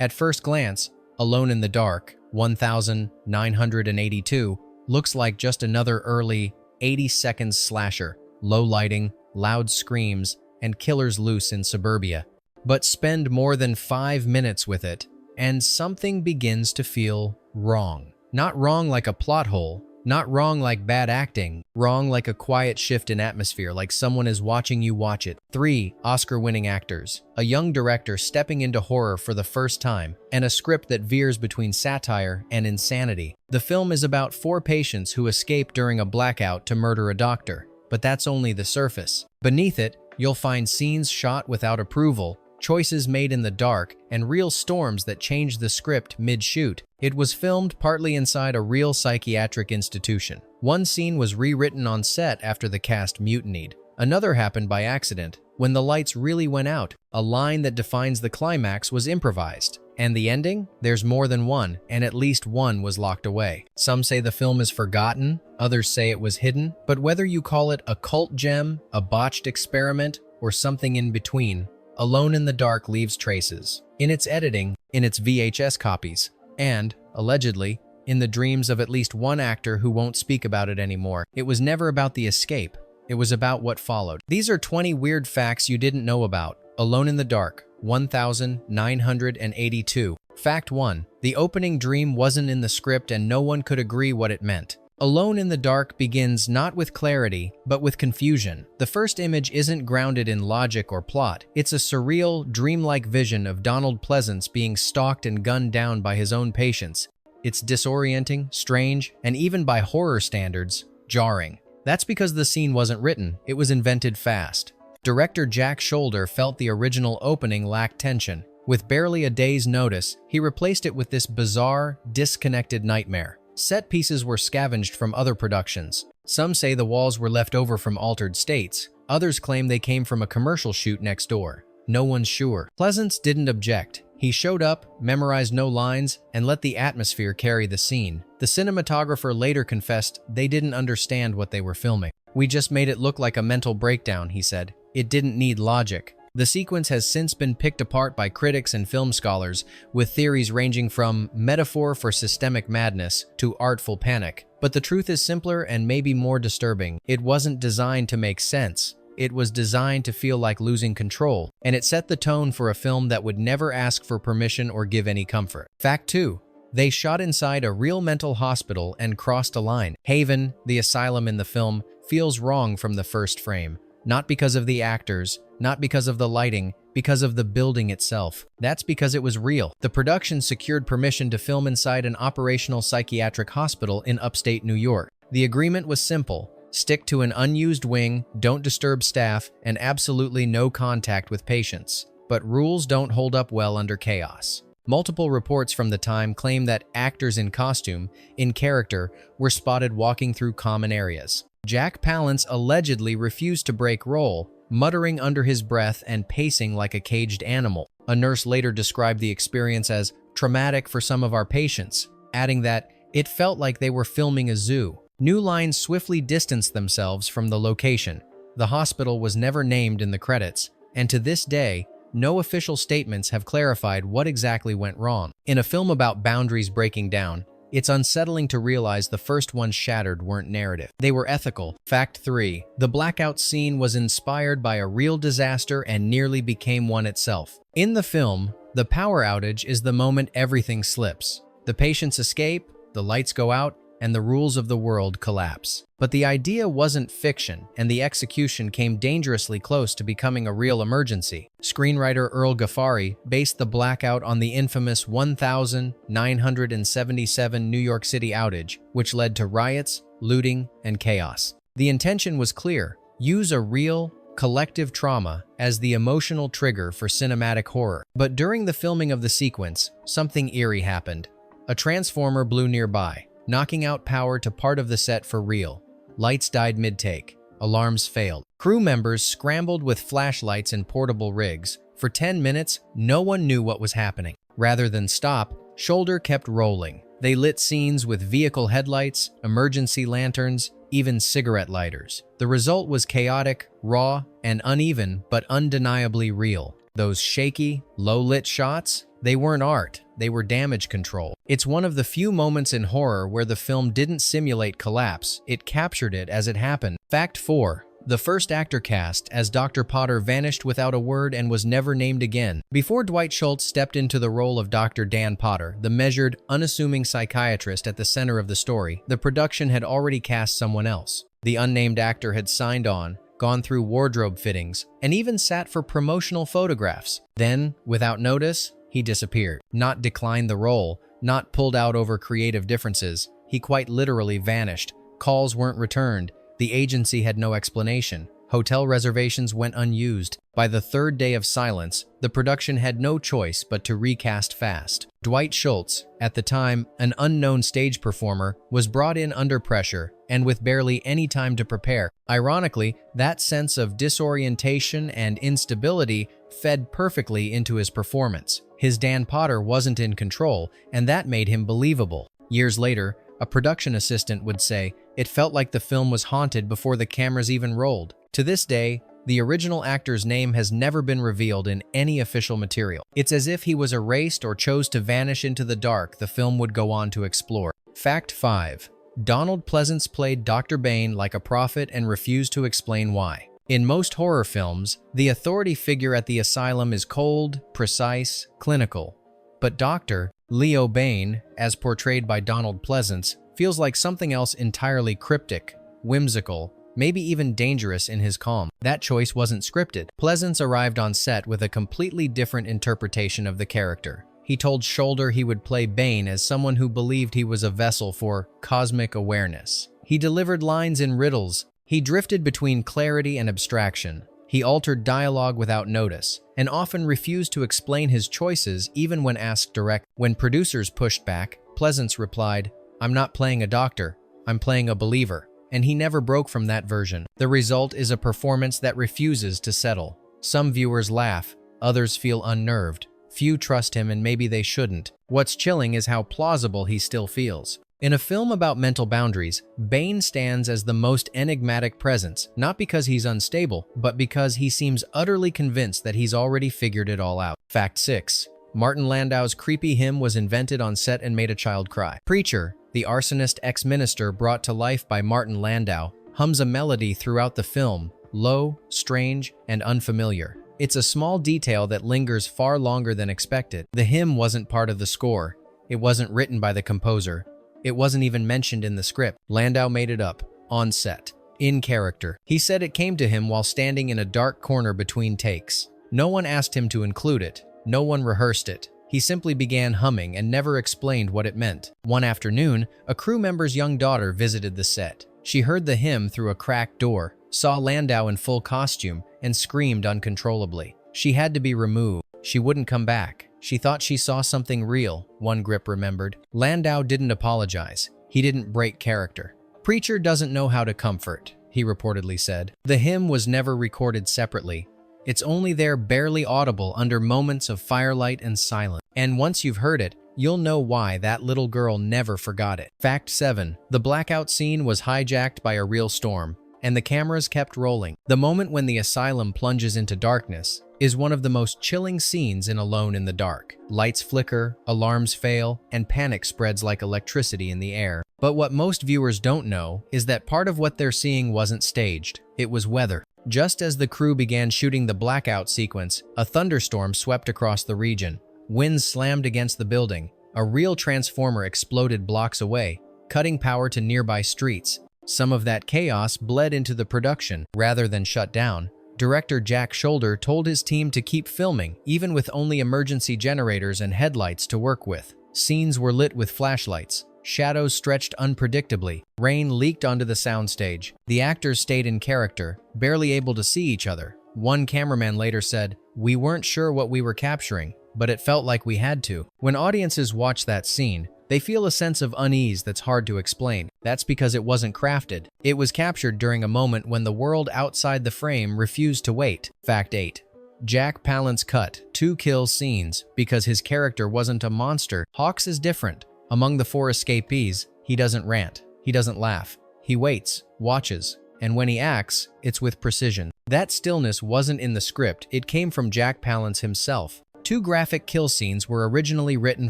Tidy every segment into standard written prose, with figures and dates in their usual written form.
At first glance, Alone in the Dark, 1982, looks like just another early 80-second slasher, low lighting, loud screams, and killers loose in suburbia. But spend more than 5 minutes with it, and something begins to feel wrong. Not wrong like a plot hole, not wrong like bad acting, wrong like a quiet shift in atmosphere, like someone is watching you watch it. 3 Oscar-winning actors, a young director stepping into horror for the first time, and a script that veers between satire and insanity. The film is about 4 patients who escape during a blackout to murder a doctor, but that's only the surface. Beneath it, you'll find scenes shot without approval, choices made in the dark, and real storms that change the script mid-shoot. It was filmed partly inside a real psychiatric institution. One scene was rewritten on set after the cast mutinied. Another happened by accident, when the lights really went out. A line that defines the climax was improvised. And the ending? There's more than one, and at least one was locked away. Some say the film is forgotten, others say it was hidden, but whether you call it a cult gem, a botched experiment, or something in between, Alone in the Dark leaves traces. In its editing, in its VHS copies, and, allegedly, in the dreams of at least one actor who won't speak about it anymore. It was never about the escape. It was about what followed. These are 20 weird facts you didn't know about. Alone in the Dark, 1982. Fact 1. The opening dream wasn't in the script and no one could agree what it meant. Alone in the Dark begins not with clarity, but with confusion. The first image isn't grounded in logic or plot. It's a surreal, dreamlike vision of Donald Pleasance being stalked and gunned down by his own patients. It's disorienting, strange, and even by horror standards, jarring. That's because the scene wasn't written, it was invented fast. Director Jack Sholder felt the original opening lacked tension. With barely a day's notice, he replaced it with this bizarre, disconnected nightmare. Set pieces were scavenged from other productions. Some say the walls were left over from Altered States. Others claim they came from a commercial shoot next door. No one's sure. Pleasance didn't object. He showed up, memorized no lines, and let the atmosphere carry the scene. The cinematographer later confessed they didn't understand what they were filming. "We just made it look like a mental breakdown," he said. "It didn't need logic." The sequence has since been picked apart by critics and film scholars, with theories ranging from metaphor for systemic madness to artful panic. But the truth is simpler and maybe more disturbing. It wasn't designed to make sense. It was designed to feel like losing control, and it set the tone for a film that would never ask for permission or give any comfort. Fact 2. They shot inside a real mental hospital and crossed a line. Haven, the asylum in the film, feels wrong from the first frame. Not because of the actors, not because of the lighting, because of the building itself. That's because it was real. The production secured permission to film inside an operational psychiatric hospital in upstate New York. The agreement was simple. Stick to an unused wing, don't disturb staff, and absolutely no contact with patients. But rules don't hold up well under chaos. Multiple reports from the time claim that actors in costume, in character, were spotted walking through common areas. Jack Palance allegedly refused to break role, muttering under his breath and pacing like a caged animal. A nurse later described the experience as traumatic for some of our patients, adding that it felt like they were filming a zoo. New lines swiftly distanced themselves from the location. The hospital was never named in the credits, and to this day, no official statements have clarified what exactly went wrong. In a film about boundaries breaking down, it's unsettling to realize the first ones shattered weren't narrative. They were ethical. Fact 3. The blackout scene was inspired by a real disaster and nearly became one itself. In the film, the power outage is the moment everything slips. The patients escape, the lights go out, and the rules of the world collapse. But the idea wasn't fiction, and the execution came dangerously close to becoming a real emergency. Screenwriter Earl Ghaffari based the blackout on the infamous 1977 New York City outage, which led to riots, looting, and chaos. The intention was clear: use a real, collective trauma as the emotional trigger for cinematic horror. But during the filming of the sequence, something eerie happened. A transformer blew nearby, knocking out power to part of the set for real. Lights died mid-take. Alarms failed. Crew members scrambled with flashlights and portable rigs. For 10 minutes, no one knew what was happening. Rather than stop, Sholder kept rolling. They lit scenes with vehicle headlights, emergency lanterns, even cigarette lighters. The result was chaotic, raw, and uneven, but undeniably real. Those shaky, low-lit shots? They weren't art, they were damage control. It's one of the few moments in horror where the film didn't simulate collapse, it captured it as it happened. Fact 4. The first actor cast as Dr. Potter vanished without a word and was never named again. Before Dwight Schultz stepped into the role of Dr. Dan Potter, the measured, unassuming psychiatrist at the center of the story, the production had already cast someone else. The unnamed actor had signed on, gone through wardrobe fittings, and even sat for promotional photographs. Then, without notice, he disappeared. Not declined the role, not pulled out over creative differences. He quite literally vanished. Calls weren't returned. The agency had no explanation. Hotel reservations went unused. By the third day of silence, the production had no choice but to recast fast. Dwight Schultz, at the time an unknown stage performer, was brought in under pressure and with barely any time to prepare. Ironically, that sense of disorientation and instability fed perfectly into his performance. His Dan Potter wasn't in control, and that made him believable. Years later, a production assistant would say, "It felt like the film was haunted before the cameras even rolled." To this day, the original actor's name has never been revealed in any official material. It's as if he was erased or chose to vanish into the dark the film would go on to explore. Fact 5. Donald Pleasance played Dr. Bane like a prophet and refused to explain why. In most horror films, the authority figure at the asylum is cold, precise, clinical. But Dr. Leo Bane, as portrayed by Donald Pleasance, feels like something else entirely cryptic, whimsical, maybe even dangerous in his calm. That choice wasn't scripted. Pleasance arrived on set with a completely different interpretation of the character. He told Sholder he would play Bane as someone who believed he was a vessel for cosmic awareness. He delivered lines in riddles. He drifted between clarity and abstraction. He altered dialogue without notice, and often refused to explain his choices even when asked direct. When producers pushed back, Pleasance replied, "I'm not playing a doctor, I'm playing a believer." And he never broke from that version. The result is a performance that refuses to settle. Some viewers laugh, others feel unnerved. Few trust him, and maybe they shouldn't. What's chilling is how plausible he still feels. In a film about mental boundaries, Bane stands as the most enigmatic presence, not because he's unstable, but because he seems utterly convinced that he's already figured it all out. Fact 6. Martin Landau's creepy hymn was invented on set and made a child cry. Preacher, the arsonist ex-minister brought to life by Martin Landau, hums a melody throughout the film, low, strange, and unfamiliar. It's a small detail that lingers far longer than expected. The hymn wasn't part of the score. It wasn't written by the composer. It wasn't even mentioned in the script. Landau made it up, on set, in character. He said it came to him while standing in a dark corner between takes. No one asked him to include it. No one rehearsed it. He simply began humming and never explained what it meant. One afternoon, a crew member's young daughter visited the set. She heard the hymn through a cracked door, saw Landau in full costume, and screamed uncontrollably. She had to be removed. She wouldn't come back. She thought she saw something real, one grip remembered. Landau didn't apologize. He didn't break character. "Preacher doesn't know how to comfort," he reportedly said. The hymn was never recorded separately. It's only there barely audible under moments of firelight and silence. And once you've heard it, you'll know why that little girl never forgot it. Fact 7. The blackout scene was hijacked by a real storm, and the cameras kept rolling. The moment when the asylum plunges into darkness is one of the most chilling scenes in Alone in the Dark. Lights flicker, alarms fail, and panic spreads like electricity in the air. But what most viewers don't know is that part of what they're seeing wasn't staged. It was weather. Just as the crew began shooting the blackout sequence, a thunderstorm swept across the region. Winds slammed against the building. A real transformer exploded blocks away, cutting power to nearby streets. Some of that chaos bled into the production. Rather than shut down, director Jack Sholder told his team to keep filming, even with only emergency generators and headlights to work with. Scenes were lit with flashlights. Shadows stretched unpredictably. Rain leaked onto the soundstage. The actors stayed in character, barely able to see each other. One cameraman later said, "We weren't sure what we were capturing, but it felt like we had to." When audiences watch that scene, they feel a sense of unease that's hard to explain. That's because it wasn't crafted. It was captured during a moment when the world outside the frame refused to wait. Fact 8. Jack Palance cut 2 kill scenes because his character wasn't a monster. Hawks is different. Among the 4 escapees, he doesn't rant. He doesn't laugh. He waits, watches, and when he acts, it's with precision. That stillness wasn't in the script. It came from Jack Palance himself. Two graphic kill scenes were originally written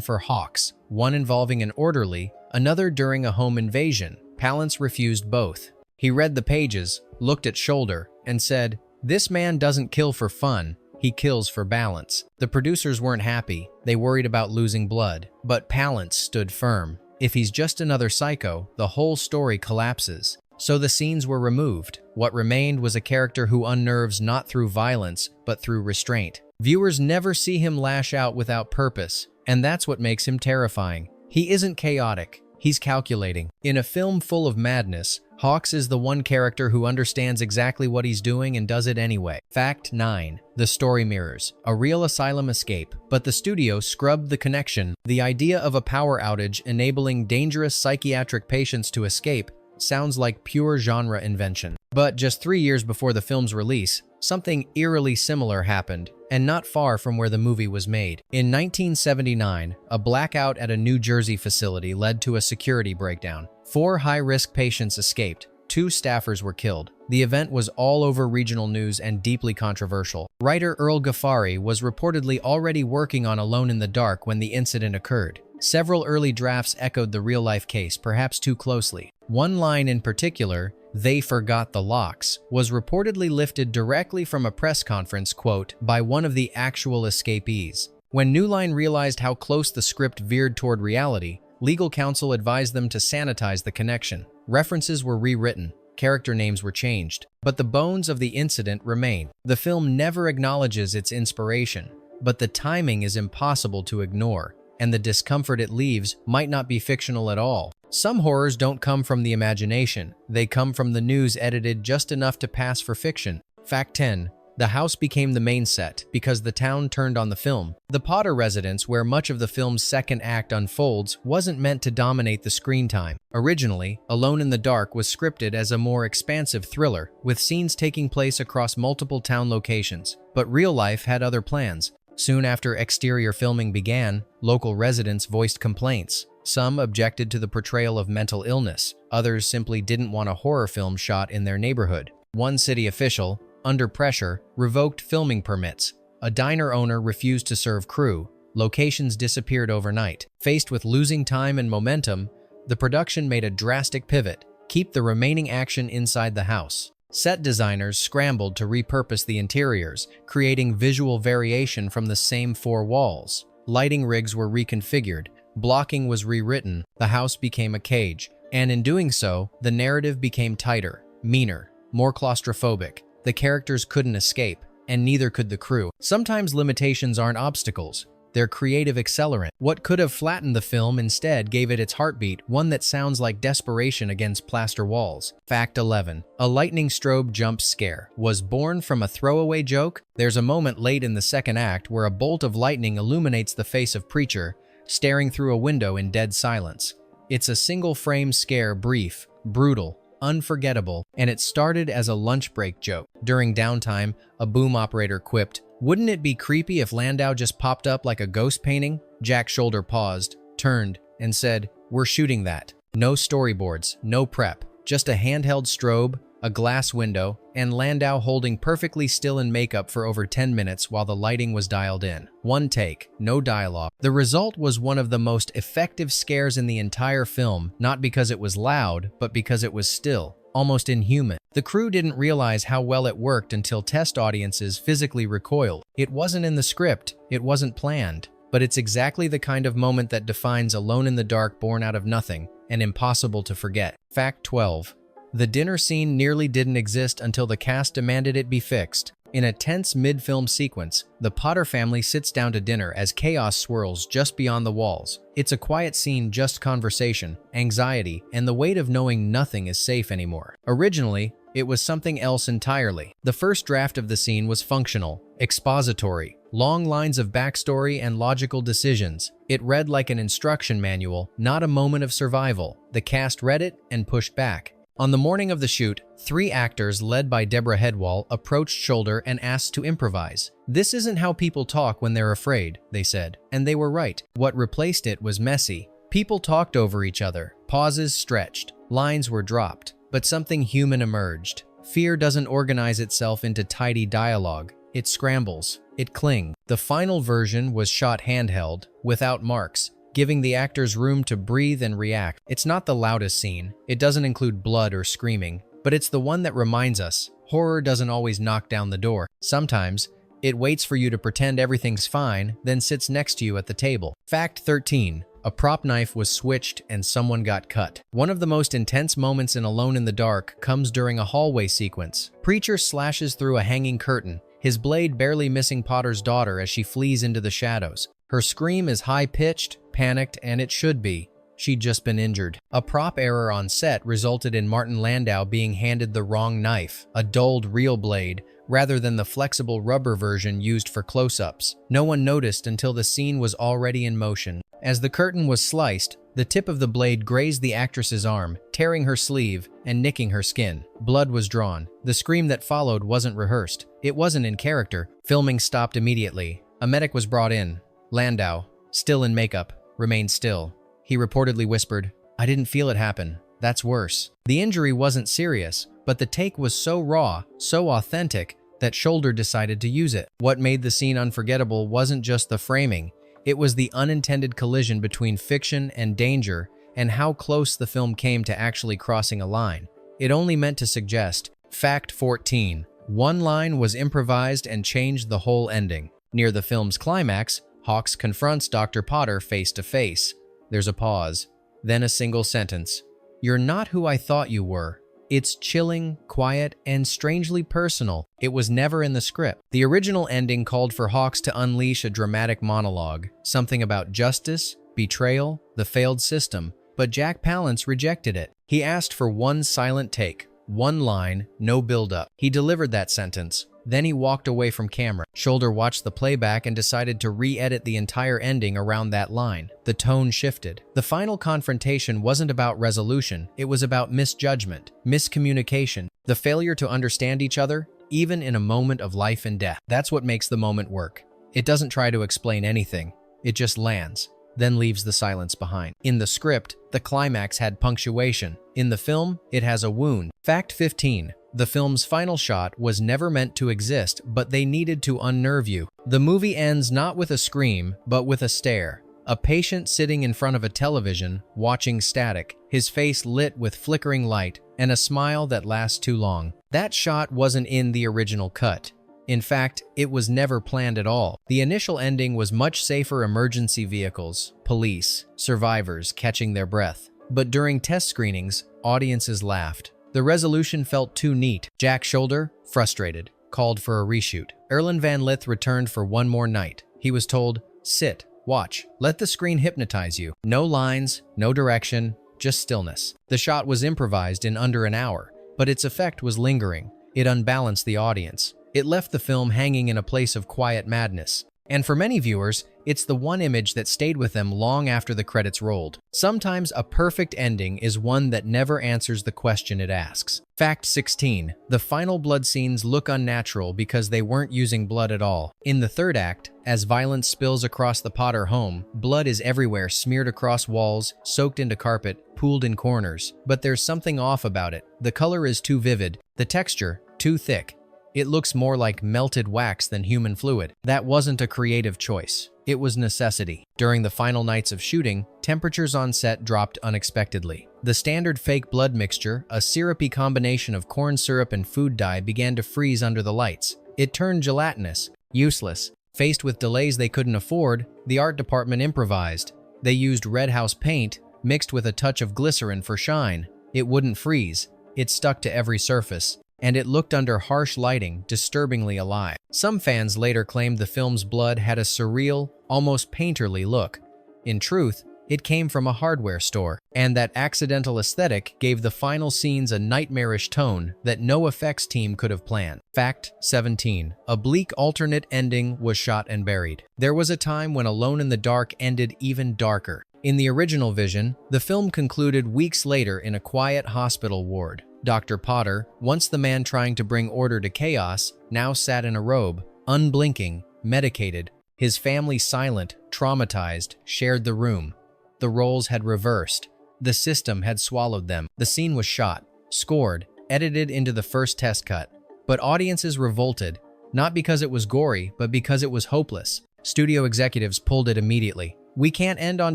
for Hawks, one involving an orderly, another during a home invasion. Palance refused both. He read the pages, looked at Sholder, and said, "This man doesn't kill for fun, he kills for balance." The producers weren't happy, they worried about losing blood. But Palance stood firm. If he's just another psycho, the whole story collapses. So the scenes were removed. What remained was a character who unnerves not through violence, but through restraint. Viewers never see him lash out without purpose, and that's what makes him terrifying. He isn't chaotic, he's calculating. In a film full of madness, Hawks is the one character who understands exactly what he's doing and does it anyway. Fact 9. The story mirrors a real asylum escape, but the studio scrubbed the connection. The idea of a power outage enabling dangerous psychiatric patients to escape sounds like pure genre invention. But just 3 years before the film's release, something eerily similar happened, and not far from where the movie was made. In 1979, a blackout at a New Jersey facility led to a security breakdown. 4 high-risk patients escaped. 2 staffers were killed. The event was all over regional news and deeply controversial. Writer Earl Ghaffari was reportedly already working on Alone in the Dark when the incident occurred. Several early drafts echoed the real-life case, perhaps too closely. One line in particular, "They forgot the locks," was reportedly lifted directly from a press conference, quote, by one of the actual escapees. When New Line realized how close the script veered toward reality, legal counsel advised them to sanitize the connection. References were rewritten, character names were changed, but the bones of the incident remain. The film never acknowledges its inspiration, but the timing is impossible to ignore, and the discomfort it leaves might not be fictional at all. Some horrors don't come from the imagination, they come from the news edited just enough to pass for fiction. Fact 10. The house became the main set because the town turned on the film. The Potter residence, where much of the film's second act unfolds, wasn't meant to dominate the screen time. Originally, Alone in the Dark was scripted as a more expansive thriller, with scenes taking place across multiple town locations. But real life had other plans. Soon after exterior filming began, local residents voiced complaints. Some objected to the portrayal of mental illness. Others simply didn't want a horror film shot in their neighborhood. One city official, under pressure, revoked filming permits. A diner owner refused to serve crew. Locations disappeared overnight. Faced with losing time and momentum, the production made a drastic pivot: keep the remaining action inside the house. Set designers scrambled to repurpose the interiors, creating visual variation from the same 4 walls. Lighting rigs were reconfigured, blocking was rewritten, the house became a cage, and in doing so, the narrative became tighter, meaner, more claustrophobic. The characters couldn't escape, and neither could the crew. Sometimes limitations aren't obstacles, they're creative accelerant. What could have flattened the film instead gave it its heartbeat, one that sounds like desperation against plaster walls. Fact 11. A lightning strobe jump scare was born from a throwaway joke. There's a moment late in the second act where a bolt of lightning illuminates the face of Preacher, staring through a window in dead silence. It's a single-frame scare, brief, brutal, unforgettable, and it started as a lunch break joke. During downtime, a boom operator quipped, "Wouldn't it be creepy if Landau just popped up like a ghost painting?" Jack Sholder paused, turned, and said, "We're shooting that. No storyboards, no prep, just a handheld strobe, a glass window, and Landau holding perfectly still in makeup for over 10 minutes while the lighting was dialed in. One take, no dialogue." The result was one of the most effective scares in the entire film, not because it was loud, but because it was still, almost inhuman. The crew didn't realize how well it worked until test audiences physically recoiled. It wasn't in the script, it wasn't planned, but it's exactly the kind of moment that defines Alone in the Dark, born out of nothing, and impossible to forget. Fact 12. The dinner scene nearly didn't exist until the cast demanded it be fixed. In a tense mid-film sequence, the Potter family sits down to dinner as chaos swirls just beyond the walls. It's a quiet scene, just conversation, anxiety, and the weight of knowing nothing is safe anymore. Originally, it was something else entirely. The first draft of the scene was functional, expository, long lines of backstory and logical decisions. It read like an instruction manual, not a moment of survival. The cast read it and pushed back. On the morning of the shoot, 3 actors led by Deborah Headwall approached Sholder and asked to improvise. "This isn't how people talk when they're afraid," they said. And they were right. What replaced it was messy. People talked over each other, pauses stretched, lines were dropped, but something human emerged. Fear doesn't organize itself into tidy dialogue. It scrambles. it clings. The final version was shot handheld, without marks, giving the actors room to breathe and react. It's not the loudest scene, it doesn't include blood or screaming, but it's the one that reminds us, horror doesn't always knock down the door. Sometimes, it waits for you to pretend everything's fine, then sits next to you at the table. Fact 13. A prop knife was switched and someone got cut. One of the most intense moments in Alone in the Dark comes during a hallway sequence. Preacher slashes through a hanging curtain, his blade barely missing Potter's daughter as she flees into the shadows. Her scream is high-pitched, panicked, and it should be. She'd just been injured. A prop error on set resulted in Martin Landau being handed the wrong knife, a dulled real blade, rather than the flexible rubber version used for close-ups. No one noticed until the scene was already in motion. As the curtain was sliced, the tip of the blade grazed the actress's arm, tearing her sleeve and nicking her skin. Blood was drawn. The scream that followed wasn't rehearsed. It wasn't in character. Filming stopped immediately. A medic was brought in. Landau, still in makeup, remained still. He reportedly whispered, "I didn't feel it happen. That's worse." The injury wasn't serious, but the take was so raw, so authentic, that Sholder decided to use it. What made the scene unforgettable wasn't just the framing, it was the unintended collision between fiction and danger and how close the film came to actually crossing a line. It only meant to suggest. Fact 14. One line was improvised and changed the whole ending. Near the film's climax, Hawks confronts Dr. Potter face to face. There's a pause, then a single sentence. "You're not who I thought you were." It's chilling, quiet, and strangely personal. It was never in the script. The original ending called for Hawks to unleash a dramatic monologue, something about justice, betrayal, the failed system, but Jack Palance rejected it. He asked for one silent take, one line, no build-up. He delivered that sentence. Then he walked away from camera. Sholder watched the playback and decided to re-edit the entire ending around that line. The tone shifted. The final confrontation wasn't about resolution, it was about misjudgment, miscommunication, the failure to understand each other, even in a moment of life and death. That's what makes the moment work. It doesn't try to explain anything, it just lands, then leaves the silence behind. In the script, the climax had punctuation. In the film, it has a wound. Fact 15. The film's final shot was never meant to exist, but they needed to unnerve you. The movie ends not with a scream, but with a stare. A patient sitting in front of a television, watching static, his face lit with flickering light, and a smile that lasts too long. That shot wasn't in the original cut. In fact, it was never planned at all. The initial ending was much safer: emergency vehicles, police, survivors catching their breath. But during test screenings, audiences laughed. The resolution felt too neat. Jack Sholder, frustrated, called for a reshoot. Erlen Van Lith returned for one more night. He was told, "Sit, watch, let the screen hypnotize you." No lines, no direction, just stillness. The shot was improvised in under an hour, but its effect was lingering. It unbalanced the audience. It left the film hanging in a place of quiet madness. And for many viewers, it's the one image that stayed with them long after the credits rolled. Sometimes a perfect ending is one that never answers the question it asks. Fact 16. The final blood scenes look unnatural because they weren't using blood at all. In the third act, as violence spills across the Potter home, blood is everywhere, smeared across walls, soaked into carpet, pooled in corners. But there's something off about it. The color is too vivid, the texture too thick. It looks more like melted wax than human fluid. That wasn't a creative choice. It was necessity. During the final nights of shooting, temperatures on set dropped unexpectedly. The standard fake blood mixture, a syrupy combination of corn syrup and food dye, began to freeze under the lights. It turned gelatinous, useless. Faced with delays they couldn't afford, the art department improvised. They used red house paint, mixed with a touch of glycerin for shine. It wouldn't freeze. It stuck to every surface. And it looked under harsh lighting disturbingly alive. Some fans later claimed the film's blood had a surreal, almost painterly look. In truth, it came from a hardware store, and that accidental aesthetic gave the final scenes a nightmarish tone that no effects team could have planned. Fact 17. A bleak alternate ending was shot and buried. There was a time when Alone in the Dark ended even darker. In the original vision, the film concluded weeks later in a quiet hospital ward. Dr. Potter, once the man trying to bring order to chaos, now sat in a robe, unblinking, medicated. His family, silent, traumatized, shared the room. The roles had reversed. The system had swallowed them. The scene was shot, scored, edited into the first test cut. But audiences revolted. Not because it was gory, but because it was hopeless. Studio executives pulled it immediately. "We can't end on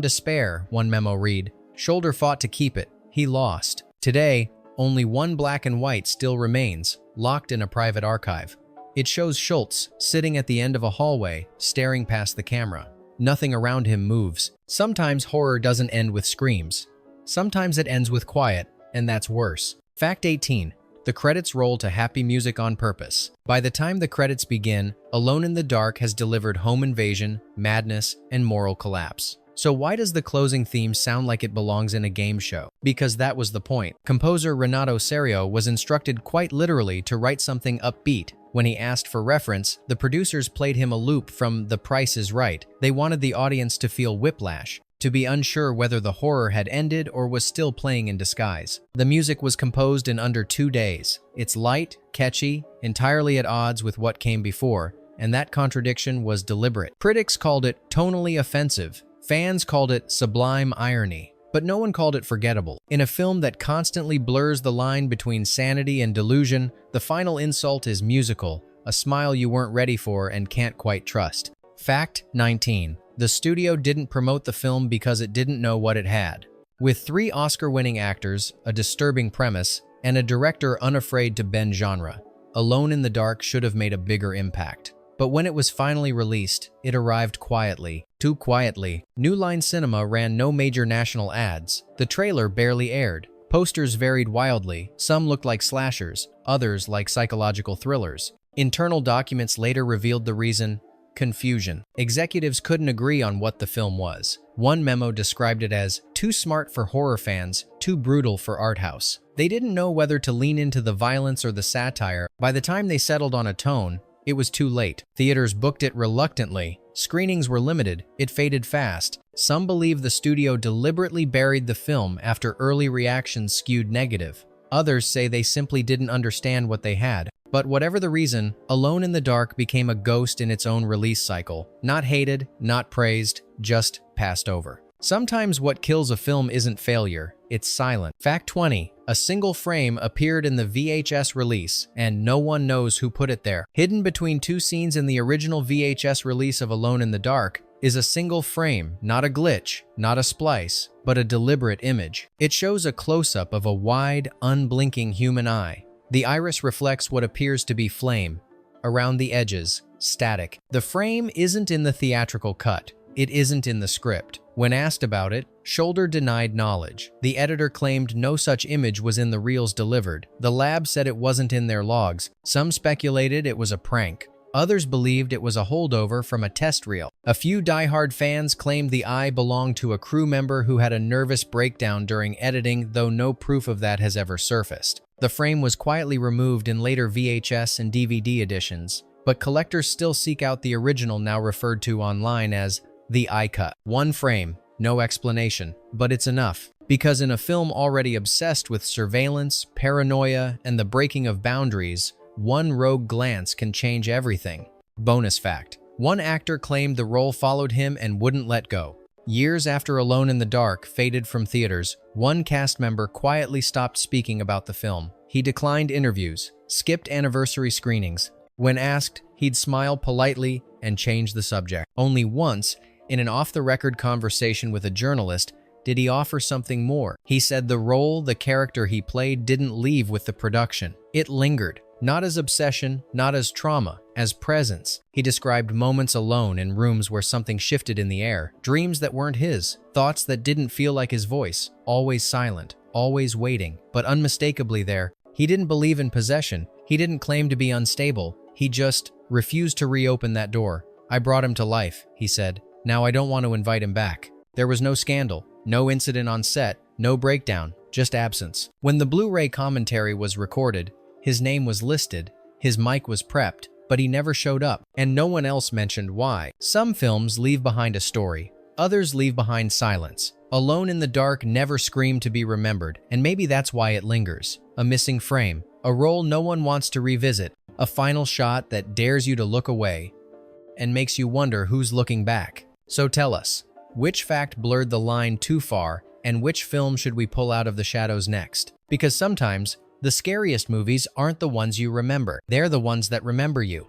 despair," one memo read. Sholder fought to keep it. He lost. Today, only one black and white still remains, locked in a private archive. It shows Schultz sitting at the end of a hallway, staring past the camera. Nothing around him moves. Sometimes horror doesn't end with screams. Sometimes it ends with quiet, and that's worse. Fact 18. The credits roll to happy music on purpose. By the time the credits begin, Alone in the Dark has delivered home invasion, madness, and moral collapse. So why does the closing theme sound like it belongs in a game show? Because that was the point. Composer Renato Serio was instructed quite literally to write something upbeat. When he asked for reference, the producers played him a loop from The Price is Right. They wanted the audience to feel whiplash, to be unsure whether the horror had ended or was still playing in disguise. The music was composed in under 2 days. It's light, catchy, entirely at odds with what came before, and that contradiction was deliberate. Critics called it tonally offensive. Fans called it sublime irony. But no one called it forgettable. In a film that constantly blurs the line between sanity and delusion, the final insult is musical, a smile you weren't ready for and can't quite trust. Fact 19. The studio didn't promote the film because it didn't know what it had. With 3 Oscar-winning actors, a disturbing premise, and a director unafraid to bend genre, Alone in the Dark should have made a bigger impact. But when it was finally released, it arrived quietly. Too quietly. New Line Cinema ran no major national ads. The trailer barely aired. Posters varied wildly. Some looked like slashers, others like psychological thrillers. Internal documents later revealed the reason: confusion. Executives couldn't agree on what the film was. One memo described it as too smart for horror fans, too brutal for art house. They didn't know whether to lean into the violence or the satire. By the time they settled on a tone, it was too late. Theaters booked it reluctantly. Screenings were limited. It faded fast. Some believe the studio deliberately buried the film after early reactions skewed negative. Others say they simply didn't understand what they had. But whatever the reason, Alone in the Dark became a ghost in its own release cycle. Not hated, not praised, just passed over. Sometimes what kills a film isn't failure, it's silent. Fact 20. A single frame appeared in the VHS release, and no one knows who put it there. Hidden between 2 scenes in the original VHS release of Alone in the Dark is a single frame, not a glitch, not a splice, but a deliberate image. It shows a close-up of a wide, unblinking human eye. The iris reflects what appears to be flame. Around the edges, static. The frame isn't in the theatrical cut. It isn't in the script. When asked about it, Sholder denied knowledge. The editor claimed no such image was in the reels delivered. The lab said it wasn't in their logs. Some speculated it was a prank. Others believed it was a holdover from a test reel. A few diehard fans claimed the eye belonged to a crew member who had a nervous breakdown during editing, though no proof of that has ever surfaced. The frame was quietly removed in later VHS and DVD editions, but collectors still seek out the original, now referred to online as the eye cut. One frame, no explanation, but it's enough. Because in a film already obsessed with surveillance, paranoia, and the breaking of boundaries, one rogue glance can change everything. Bonus fact: one actor claimed the role followed him and wouldn't let go. Years after Alone in the Dark faded from theaters, one cast member quietly stopped speaking about the film. He declined interviews, skipped anniversary screenings. When asked, he'd smile politely and change the subject. Only once, in an off-the-record conversation with a journalist, did he offer something more. He said the role, the character he played, didn't leave with the production. It lingered. Not as obsession, not as trauma, as presence. He described moments alone in rooms where something shifted in the air, dreams that weren't his, thoughts that didn't feel like his voice, always silent, always waiting, but unmistakably there. He didn't believe in possession. He didn't claim to be unstable. He just refused to reopen that door. I brought him to life, he said. Now I don't want to invite him back. There was no scandal, no incident on set, no breakdown, just absence. When the Blu-ray commentary was recorded, his name was listed, his mic was prepped, but he never showed up, and no one else mentioned why. Some films leave behind a story, others leave behind silence. Alone in the Dark never screamed to be remembered, and maybe that's why it lingers. A missing frame, a role no one wants to revisit, a final shot that dares you to look away and makes you wonder who's looking back. So tell us, which fact blurred the line too far, and which film should we pull out of the shadows next? Because sometimes, the scariest movies aren't the ones you remember. They're the ones that remember you.